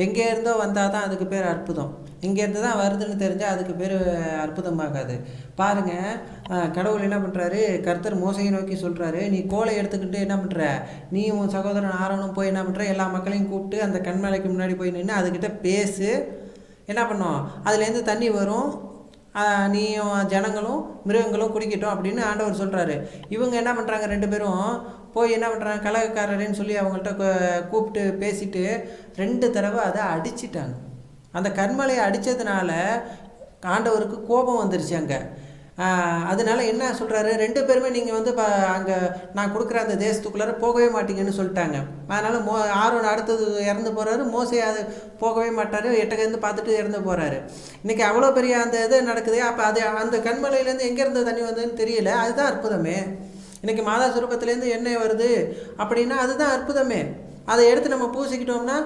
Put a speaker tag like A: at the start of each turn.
A: எங்கே இருந்தோ வந்தால் தான் அதுக்கு பேர் அற்புதம். இங்கேருந்து தான் வருதுன்னு தெரிஞ்சால் அதுக்கு பேர் அற்புதமாகாது. பாருங்கள், கடவுள் என்ன பண்ணுறாரு, கர்த்தர் மோசையை நோக்கி சொல்கிறாரு, நீ கோலை எடுத்துக்கிட்டு என்ன பண்ணுற, நீ உன் சகோதரன் ஆரோனும் போய் என்ன பண்ணுற, எல்லா மக்களையும் கூப்பிட்டு அந்த கண்மலைக்கு முன்னாடி போய் நின்று அதுக்கிட்ட பேசு. என்ன பண்ணோம், அதுலேருந்து தண்ணி வரும், நீயும் ஜனங்களும் மிருகங்களும் குடிக்கட்டும் அப்படின்னு ஆண்டவர் சொல்கிறாரு. இவங்க என்ன பண்ணுறாங்க, 2 பேரும் போய் என்ன பண்ணுறாங்க, கலகக்காரர்னு சொல்லி அவங்கள்ட்ட கூப்பிட்டு பேசிட்டு 2 தடவை அதை அடிச்சிட்டாங்க. அந்த கண்மலையை அடித்ததுனால ஆண்டவருக்கு கோபம் வந்துருச்சு அங்கே. அதனால என்ன சொல்கிறாரு, 2 பேருமே நீங்கள் வந்து அங்கே நான் கொடுக்குற அந்த தேசத்துக்குள்ளார போகவே மாட்டீங்கன்னு சொல்லிட்டாங்க. அதனால் ஆரோன் அடுத்தது இறந்து போகிறாரு, மோசே அது போகவே மாட்டார், எட்டகேருந்து பார்த்துட்டு இறந்து போகிறாரு. இன்றைக்கி அவ்வளோ பெரிய அந்த இது நடக்குது. அப்போ அது அந்த கண்மலையிலேருந்து எங்கேருந்து தண்ணி வந்ததுன்னு தெரியல. அதுதான் அற்புதமே. இன்றைக்கி மாதா சுரூபத்துலேருந்து எண்ணெய் வருது அப்படின்னா அதுதான் அற்புதமே. அதை எடுத்து நம்ம பூசிக்கிட்டோம்னா